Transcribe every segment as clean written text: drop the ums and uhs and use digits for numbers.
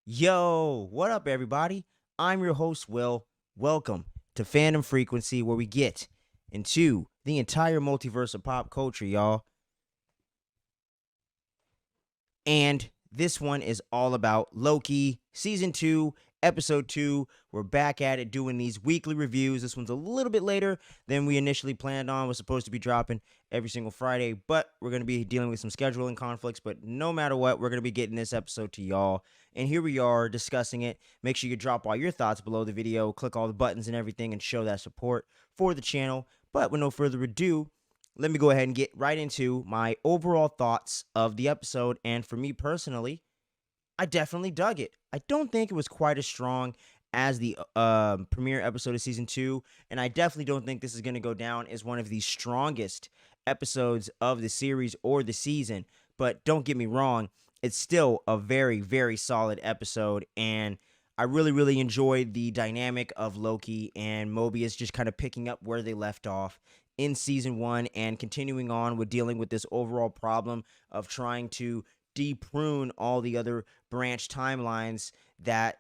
Yo, what up, everybody? I'm your host, Will. Welcome to Fandom Frequency, where we get into the entire multiverse of pop culture, y'all. And this one is all about Loki, Season 2, Episode 2. We're back at it doing these weekly reviews. This one's a little bit later than we initially planned on. We're supposed to be dropping every single Friday, but we're going to be dealing with some scheduling conflicts. But no matter what, we're going to be getting this episode to y'all. And here we are discussing it. Make sure you drop all your thoughts below the video, click all the buttons and everything, and show that support for the channel. But with no further ado, let me go ahead and get right into my overall thoughts of the episode. And for me personally, I definitely dug it. I don't think it was quite as strong as the premiere episode of season 2, and I definitely don't think this is going to go down as one of the strongest episodes of the series or the season. But don't get me wrong, it's still a very, very solid episode, and I really, really enjoyed the dynamic of Loki and Mobius just kind of picking up where they left off in season 1 and continuing on with dealing with this overall problem of trying to deprune all the other branch timelines that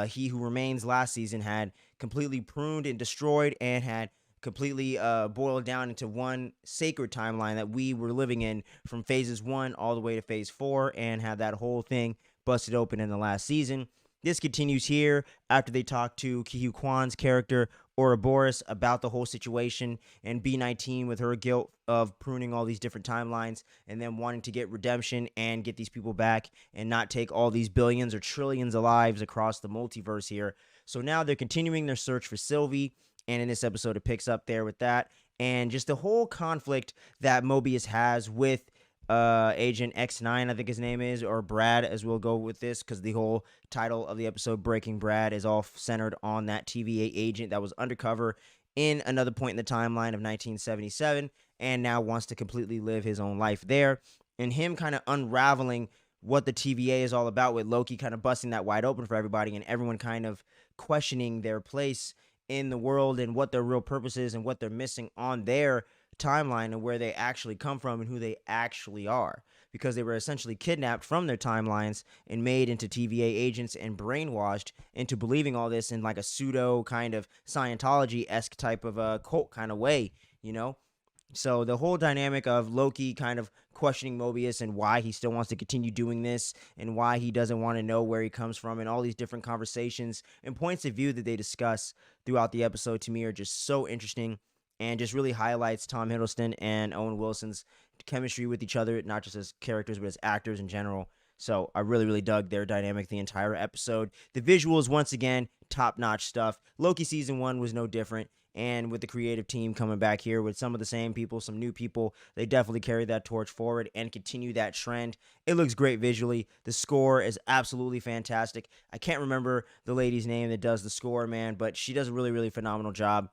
He Who Remains last season had completely pruned and destroyed and had completely boiled down into one sacred timeline that we were living in from phases 1 all the way to phase 4, and had that whole thing busted open in the last season. This continues here after they talk to Ki Kwan's character Ouroboros about the whole situation, and B19 with her guilt of pruning all these different timelines and then wanting to get redemption and get these people back and not take all these billions or trillions of lives across the multiverse here. So now they're continuing their search for Sylvie, and in this episode it picks up there with that and just the whole conflict that Mobius has with Agent X9, I think his name is, or Brad, as we'll go with this, because the whole title of the episode, Breaking Brad, is all centered on that TVA agent that was undercover in another point in the timeline of 1977 and now wants to completely live his own life there. And him kind of unraveling what the TVA is all about, with Loki kind of busting that wide open for everybody and everyone kind of questioning their place in the world and what their real purpose is and what they're missing on their timeline and where they actually come from and who they actually are, because they were essentially kidnapped from their timelines and made into TVA agents and brainwashed into believing all this in like a pseudo kind of Scientology-esque type of a cult kind of way, you know? So the whole dynamic of Loki kind of questioning Mobius and why he still wants to continue doing this and why he doesn't want to know where he comes from, and all these different conversations and points of view that they discuss throughout the episode, to me, are just so interesting and just really highlights Tom Hiddleston and Owen Wilson's chemistry with each other, not just as characters, but as actors in general. So I really, really dug their dynamic the entire episode. The visuals, once again, top-notch stuff. Loki Season 1 was no different. And with the creative team coming back here with some of the same people, some new people, they definitely carry that torch forward and continue that trend. It looks great visually. The score is absolutely fantastic. I can't remember the lady's name that does the score, man, but she does a really, really phenomenal job.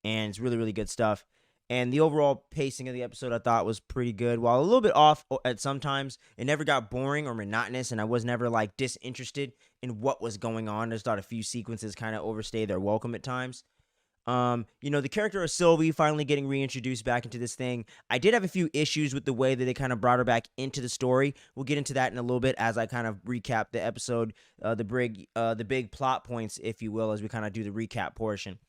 And it's really, really good stuff. And the overall pacing of the episode, I thought, was pretty good. While a little bit off at sometimes, it never got boring or monotonous, and I was never like disinterested in what was going on. I just thought a few sequences kind of overstayed their welcome at times. The character of Sylvie finally getting reintroduced back into this thing. I did have a few issues with the way that they kind of brought her back into the story. We'll get into that in a little bit as I kind of recap the episode, the big plot points, if you will, as we kind of do the recap portion.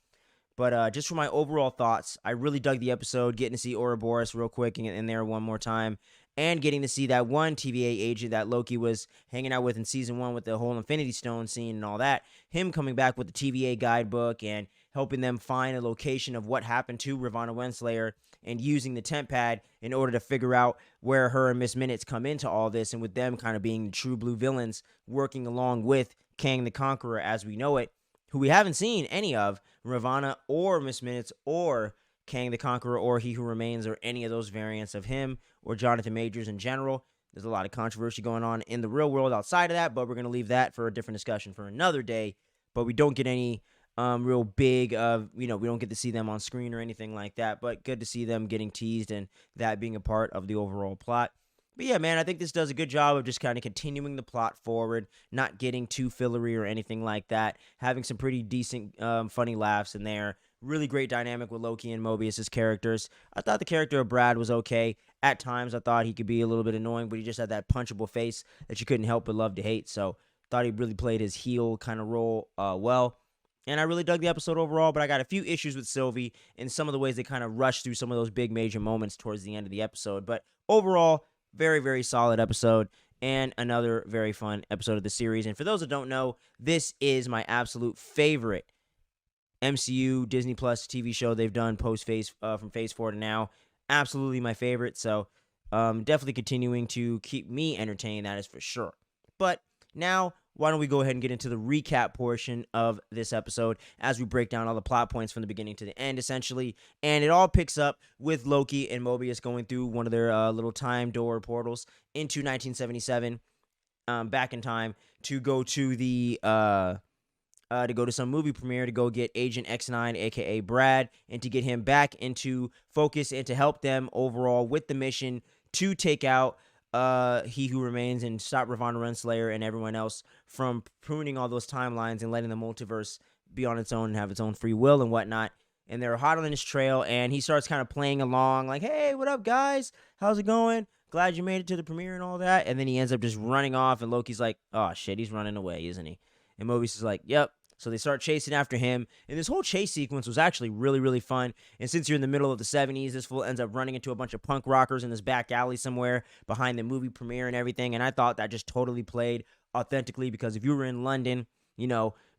But just for my overall thoughts, I really dug the episode, getting to see Ouroboros real quick in there one more time, and getting to see that one TVA agent that Loki was hanging out with in Season 1 with the whole Infinity Stone scene and all that, him coming back with the TVA guidebook and helping them find a location of what happened to Ravonna Wenslayer and using the temp pad in order to figure out where her and Miss Minutes come into all this, and with them kind of being the true blue villains working along with Kang the Conqueror as we know it, who we haven't seen any of, Ravonna or Miss Minutes or Kang the Conqueror or He Who Remains or any of those variants of him or Jonathan Majors in general. There's a lot of controversy going on in the real world outside of that, but we're going to leave that for a different discussion for another day. But we don't get any real big, we don't get to see them on screen or anything like that, but good to see them getting teased and that being a part of the overall plot. But yeah, man, I think this does a good job of just kind of continuing the plot forward, not getting too fillery or anything like that, having some pretty decent, funny laughs in there. Really great dynamic with Loki and Mobius's characters. I thought the character of Brad was okay. At times, I thought he could be a little bit annoying, but he just had that punchable face that you couldn't help but love to hate. So Thought he really played his heel kind of role well. And I really dug the episode overall, but I got a few issues with Sylvie and some of the ways they kind of rushed through some of those big major moments towards the end of the episode. But overall, very, very solid episode and another very fun episode of the series. And for those that don't know, this is my absolute favorite MCU Disney Plus TV show they've done post phase from Phase 4 to now. Absolutely my favorite. So definitely continuing to keep me entertained, that is for sure. But now, why don't we go ahead and get into the recap portion of this episode as we break down all the plot points from the beginning to the end, essentially. And it all picks up with Loki and Mobius going through one of their little time door portals into 1977, back in time to go to the to go to some movie premiere to go get Agent X9, aka Brad, and to get him back into focus and to help them overall with the mission to take out He Who Remains and stop Ravonna Renslayer and everyone else from pruning all those timelines and letting the multiverse be on its own and have its own free will and whatnot. And they're hot on his trail, and he starts kind of playing along, like, "Hey, what up, guys? How's it going? Glad you made it to the premiere and all that." And then he ends up just running off, and Loki's like, "Oh shit, he's running away, isn't he?" And Mobius is like, "Yep." So they start chasing after him. And this whole chase sequence was actually really, really fun. And since you're in the middle of the 70s, this fool ends up running into a bunch of punk rockers in this back alley somewhere behind the movie premiere and everything. And I thought that just totally played authentically, because if you were in London,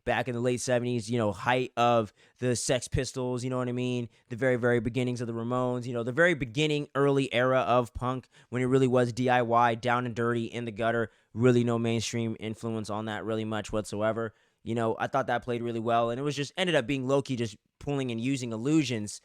back in the late 70s, height of the Sex Pistols, you know what I mean? The very, very beginnings of the Ramones, the very beginning, early era of punk when it really was DIY, down and dirty, in the gutter, really no mainstream influence on that really much whatsoever. I thought that played really well, and it was just ended up being Loki just pulling and using illusions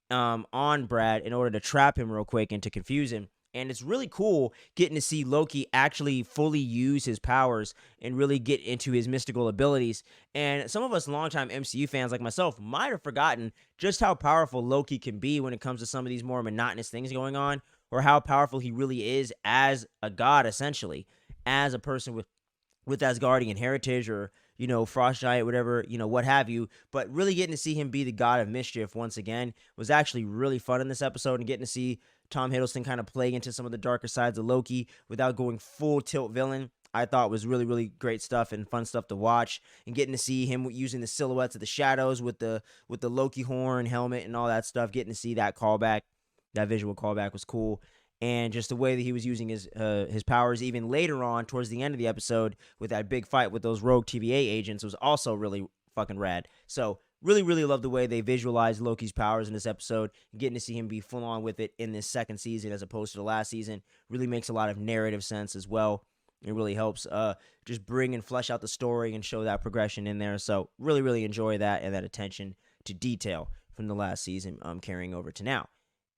on Brad in order to trap him real quick and to confuse him. And it's really cool getting to see Loki actually fully use his powers and really get into his mystical abilities. And some of us longtime MCU fans like myself might have forgotten just how powerful Loki can be when it comes to some of these more monotonous things going on, or how powerful he really is as a god, essentially, as a person with Asgardian heritage, or Frost Giant, whatever, what have you. But really getting to see him be the god of mischief once again was actually really fun in this episode, and getting to see Tom Hiddleston kind of play into some of the darker sides of Loki without going full tilt villain, I thought was really, really great stuff and fun stuff to watch. And getting to see him using the silhouettes of the shadows with the Loki horn helmet and all that stuff, getting to see that callback, that visual callback was cool. And just the way that he was using his powers even later on towards the end of the episode with that big fight with those rogue TVA agents was also really fucking rad. So really, really love the way they visualized Loki's powers in this episode. Getting to see him be full on with it in this second season as opposed to the last season really makes a lot of narrative sense as well. It really helps just bring and flesh out the story and show that progression in there. So really, really enjoy that and that attention to detail from the last season carrying over to now.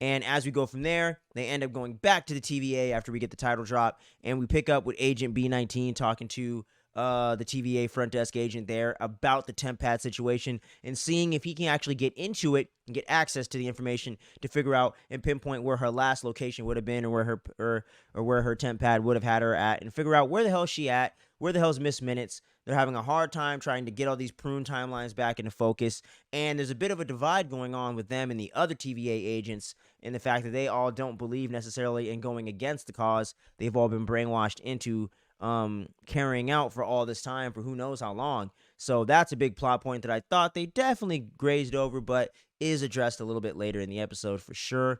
And as we go from there, they end up going back to the TVA after we get the title drop, and we pick up with Agent B19 talking to the TVA front desk agent there about the temp pad situation and seeing if he can actually get into it and get access to the information to figure out and pinpoint where her last location would have been, or where her temp pad would have had her at, and figure out where the hell is she at, where the hell's Miss Minutes. They're having a hard time trying to get all these prune timelines back into focus, and there's a bit of a divide going on with them and the other TVA agents in the fact that they all don't believe necessarily in going against the cause. They've all been brainwashed into carrying out for all this time for who knows how long. So that's a big plot point that I thought they definitely grazed over, but is addressed a little bit later in the episode for sure.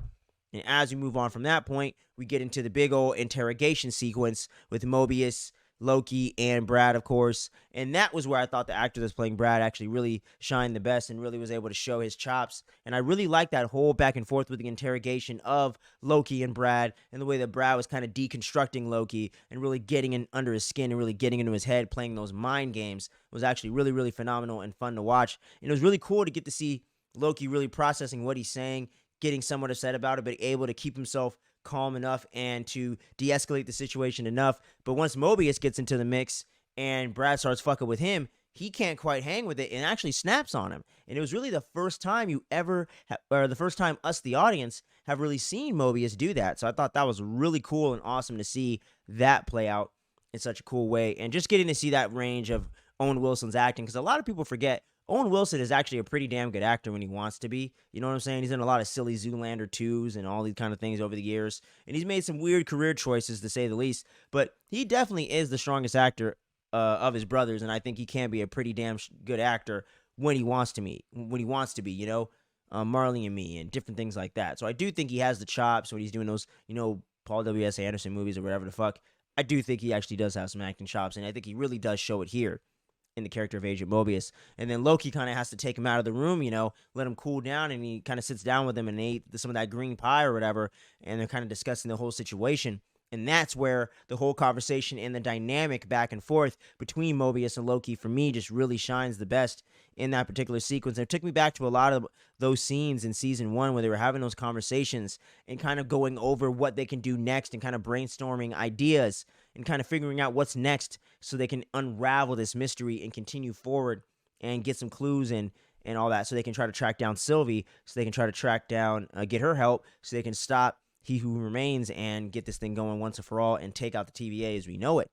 And as we move on from that point, we get into the big old interrogation sequence with Mobius, Loki, and Brad, of course. And that was where I thought the actor that's playing Brad actually really shined the best and really was able to show his chops. And I really liked that whole back and forth with the interrogation of Loki and Brad, and the way that Brad was kind of deconstructing Loki and really getting in under his skin and really getting into his head, playing those mind games, was actually really, really phenomenal and fun to watch. And it was really cool to get to see Loki really processing what he's saying, getting somewhat upset about it, but able to keep himself calm enough and to de-escalate the situation enough. But once Mobius gets into the mix and Brad starts fucking with him, he can't quite hang with it and actually snaps on him. And it was really the first time the first time us, the audience, have really seen Mobius do that. So I thought that was really cool and awesome to see that play out in such a cool way. And just getting to see that range of Owen Wilson's acting, because a lot of people forget Owen Wilson is actually a pretty damn good actor when he wants to be. You know what I'm saying? He's done a lot of silly Zoolander 2s and all these kind of things over the years. And he's made some weird career choices, to say the least. But he definitely is the strongest actor of his brothers, and I think he can be a pretty damn good actor when he wants to be, Marley and Me and different things like that. So I do think he has the chops when he's doing those, Paul W.S. Anderson movies or whatever the fuck. I do think he actually does have some acting chops, and I think he really does show it here in the character of Agent Mobius. And then Loki kind of has to take him out of the room, let him cool down, and he kind of sits down with him and they eat some of that green pie or whatever, and they're kind of discussing the whole situation. And that's where the whole conversation and the dynamic back and forth between Mobius and Loki, for me, just really shines the best in that particular sequence. And it took me back to a lot of those scenes in season 1 where they were having those conversations and kind of going over what they can do next and kind of brainstorming ideas and kind of figuring out what's next so they can unravel this mystery and continue forward and get some clues and all that, so they can try to track down Sylvie, so they can try to track down, get her help, so they can stop He Who Remains and get this thing going once and for all and take out the TVA as we know it.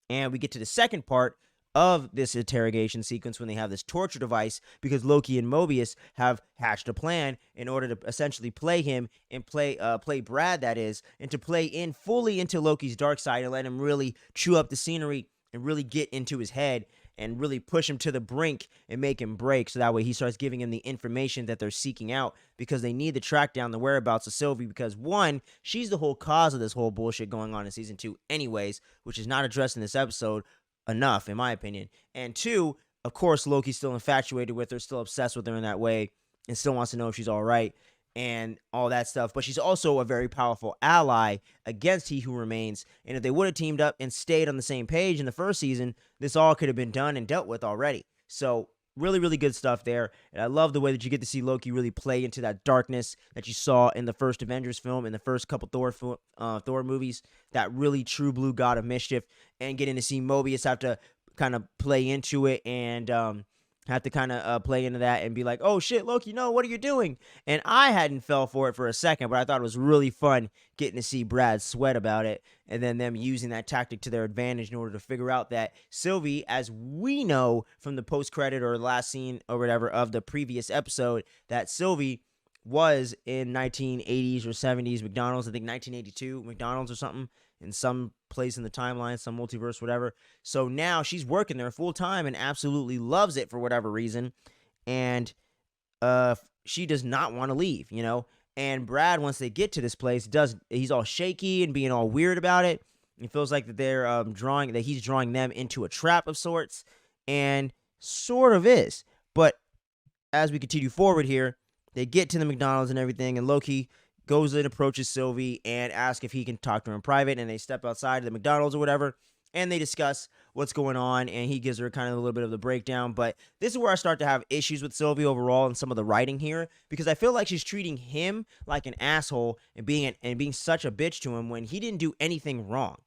And we get to the second part of this interrogation sequence when they have this torture device, because Loki and Mobius have hatched a plan in order to essentially play him and play Brad, that is, and to play in fully into Loki's dark side and let him really chew up the scenery and really get into his head and really push him to the brink and make him break, so that way he starts giving him the information that they're seeking out, because they need to track down the whereabouts of Sylvie, because one, she's the whole cause of this whole bullshit going on in season 2 anyways, which is not addressed in this episode enough, in my opinion. And two, of course, Loki's still infatuated with her, still obsessed with her in that way, and still wants to know if she's all right and all that stuff. But she's also a very powerful ally against He Who Remains. And if they would have teamed up and stayed on the same page in the first season, this all could have been done and dealt with already. So really, really good stuff there. And I love the way that you get to see Loki really play into that darkness that you saw in the first Avengers film, in the first couple Thor movies, that really true blue god of mischief, and getting to see Mobius have to kind of play into it and have to kind of play into that and be like, oh shit, Loki, no, what are you doing? And I hadn't fell for it for a second, but I thought it was really fun getting to see Brad sweat about it, and then them using that tactic to their advantage in order to figure out that Sylvie, as we know from the post-credit or the last scene or whatever of the previous episode, that Sylvie was in 1980s or 70s McDonald's, I think 1982 McDonald's or something, in some place in the timeline, some multiverse, whatever. So now she's working there full time and absolutely loves it for whatever reason. And she does not want to leave, And Brad, once they get to this place, he's all shaky and being all weird about it. He feels like that they're he's drawing them into a trap of sorts, and sort of is. But as we continue forward here, they get to the McDonald's and everything, and Loki goes and approaches Sylvie and asks if he can talk to her in private, and they step outside of the McDonald's or whatever, and they discuss what's going on, and he gives her kind of a little bit of the breakdown. But this is where I start to have issues with Sylvie overall and some of the writing here, because I feel like she's treating him like an asshole and being such a bitch to him when he didn't do anything wrong.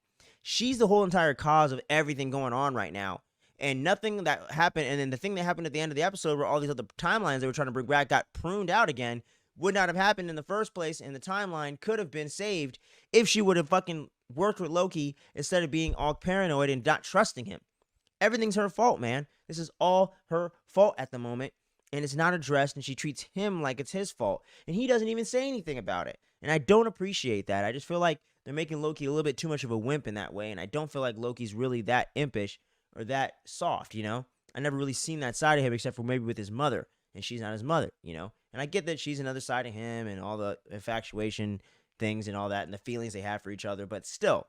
She's the whole entire cause of everything going on right now. And nothing that happened, and then the thing that happened at the end of the episode where all these other timelines they were trying to bring back got pruned out again, would not have happened in the first place, and the timeline could have been saved if she would have fucking worked with Loki instead of being all paranoid and not trusting him. Everything's her fault, man. This is all her fault at the moment, and it's not addressed, and she treats him like it's his fault, and he doesn't even say anything about it. And I don't appreciate that. I just feel like they're making Loki a little bit too much of a wimp in that way, and I don't feel like Loki's really that impish or that soft, I never really seen that side of him except for maybe with his mother, and she's not his mother, And I get that she's another side of him and all the infatuation things and all that and the feelings they have for each other, but still,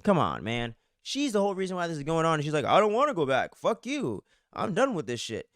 come on, man. She's the whole reason why this is going on, and she's like, I don't want to go back. Fuck you. I'm done with this shit.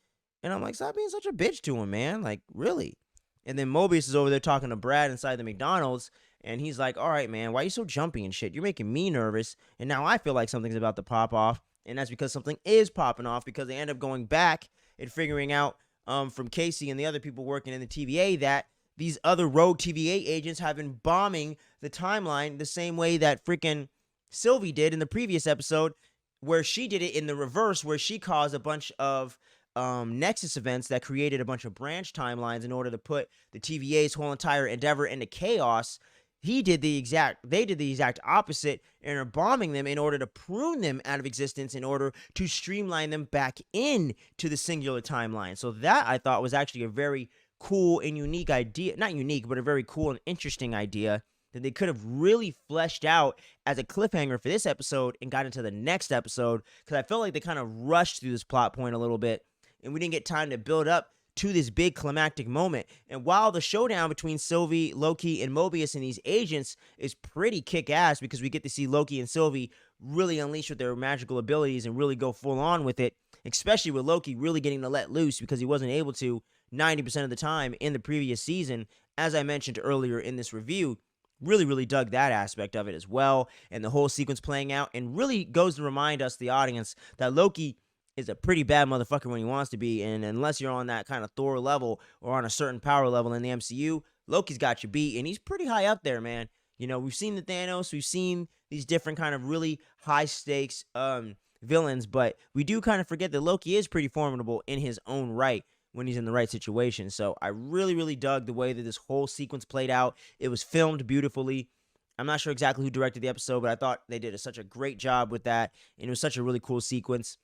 And I'm like, stop being such a bitch to him, man. Like, really? And then Mobius is over there talking to Brad inside the McDonald's, and he's like, all right, man, why are you so jumpy and shit? You're making me nervous, and now I feel like something's about to pop off, and that's because something is popping off, because they end up going back and figuring out from Casey and the other people working in the TVA that these other rogue TVA agents have been bombing the timeline the same way that freaking Sylvie did in the previous episode, where she did it in the reverse, where she caused a bunch of Nexus events that created a bunch of branch timelines in order to put the TVA's whole entire endeavor into chaos. They did the exact opposite and are bombing them in order to prune them out of existence in order to streamline them back in to the singular timeline. So that I thought was actually a very cool and unique idea. Not unique, but a very cool and interesting idea that they could have really fleshed out as a cliffhanger for this episode and got into the next episode, because I felt like they kind of rushed through this plot point a little bit and we didn't get time to build up to this big climactic moment. And while the showdown between Sylvie, Loki, and Mobius and these agents is pretty kick-ass, because we get to see Loki and Sylvie really unleash with their magical abilities and really go full on with it, especially with Loki really getting to let loose because he wasn't able to 90% of the time in the previous season. As I mentioned earlier in this review, really dug that aspect of it as well, and the whole sequence playing out, and really goes to remind us, the audience, that Loki is a pretty bad motherfucker when he wants to be, and unless you're on that kind of Thor level or on a certain power level in the MCU, Loki's got you beat, and he's pretty high up there, man. You know, we've seen the Thanos, we've seen these different kind of really high stakes villains, but we do kind of forget that Loki is pretty formidable in his own right when he's in the right situation. So I really dug the way that this whole sequence played out. It was filmed beautifully. I'm not sure exactly who directed the episode, but I thought they did such a great job with that, and it was such a really cool sequence.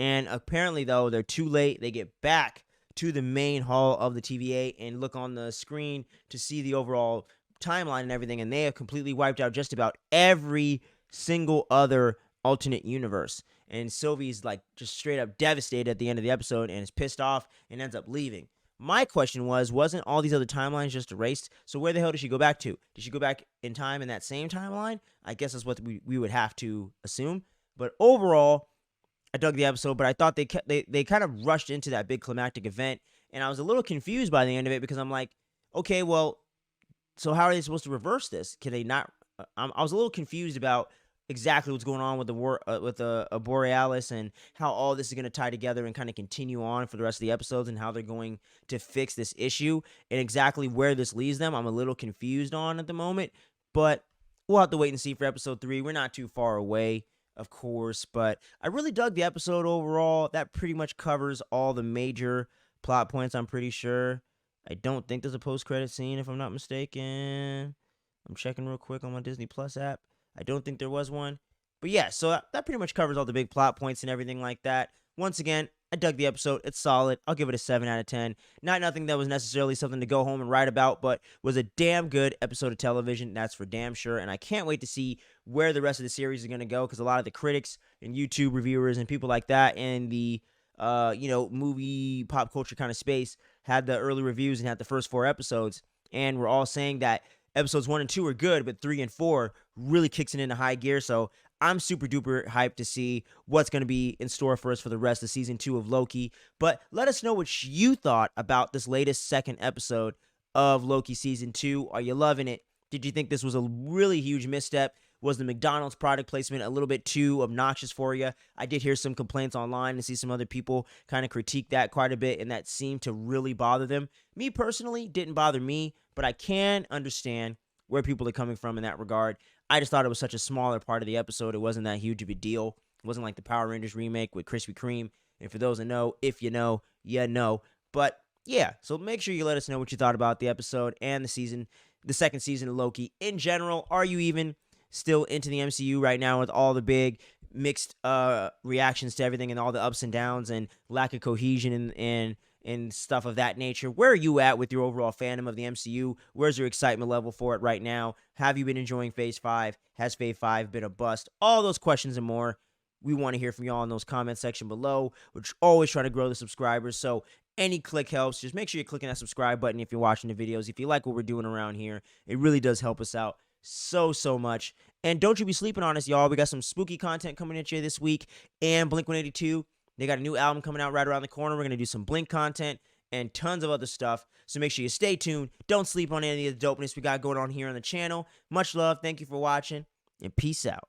And apparently, though, they're too late. They get back to the main hall of the TVA and look on the screen to see the overall timeline and everything, and they have completely wiped out just about every single other alternate universe. And Sylvie's like just straight up devastated at the end of the episode and is pissed off and ends up leaving. My question wasn't all these other timelines just erased? So where the hell did she go back to? Did she go back in time in that same timeline? I guess that's what we would have to assume. But overall, I dug the episode, but I thought they kind of rushed into that big climactic event, and I was a little confused by the end of it, because I'm like, okay, well, so how are they supposed to reverse this? Can they not? I was a little confused about exactly what's going on with the war with Borealis, and how all this is going to tie together and kind of continue on for the rest of the episodes, and how they're going to fix this issue, and exactly where this leaves them. I'm a little confused on at the moment, but we'll have to wait and see for episode 3. We're not too far away, of course, but I really dug the episode overall. That pretty much covers all the major plot points, I'm pretty sure. I don't think there's a post-credit scene, if I'm not mistaken. I'm checking real quick on my Disney Plus app. I don't think there was one. But yeah, so that pretty much covers all the big plot points and everything like that. Once again, I dug the episode. It's solid. I'll give it a 7 out of 10. Not nothing that was necessarily something to go home and write about, but was a damn good episode of television. That's for damn sure. And I can't wait to see where the rest of the series is going to go, because a lot of the critics and YouTube reviewers and people like that in the movie pop culture kind of space had the early reviews and had the first 4 episodes, and we're all saying that episodes 1 and 2 are good, but 3 and 4 really kicks it into high gear. So I'm super duper hyped to see what's going to be in store for us for the rest of season 2 of Loki. But let us know what you thought about this latest second episode of Loki season 2. Are you loving it? Did you think this was a really huge misstep? Was the McDonald's product placement a little bit too obnoxious for you? I did hear some complaints online and see some other people kind of critique that quite a bit, and that seemed to really bother them. Me personally, didn't bother me, but I can understand where people are coming from in that regard. I just thought it was such a smaller part of the episode. It wasn't that huge of a deal. It wasn't like the Power Rangers remake with Krispy Kreme. And for those that know, if you know, you know. But yeah, so make sure you let us know what you thought about the episode and the second season of Loki in general. Are you even still into the MCU right now with all the big mixed reactions to everything and all the ups and downs and lack of cohesion and stuff of that nature? Where are you at with your overall fandom of the MCU? Where's your excitement level for it right now? Have you been enjoying Phase 5? Has Phase 5 been a bust? All those questions and more. We want to hear from y'all in those comment section below. We're always trying to grow the subscribers, so any click helps. Just make sure you're clicking that subscribe button if you're watching the videos. If you like what we're doing around here, it really does help us out so much. And don't you be sleeping on us, y'all. We got some spooky content coming at you this week, and Blink-182, they got a new album coming out right around the corner. We're going to do some Blink content and tons of other stuff, so make sure you stay tuned. Don't sleep on any of the dopeness we got going on here on the channel. Much love. Thank you for watching, and peace out.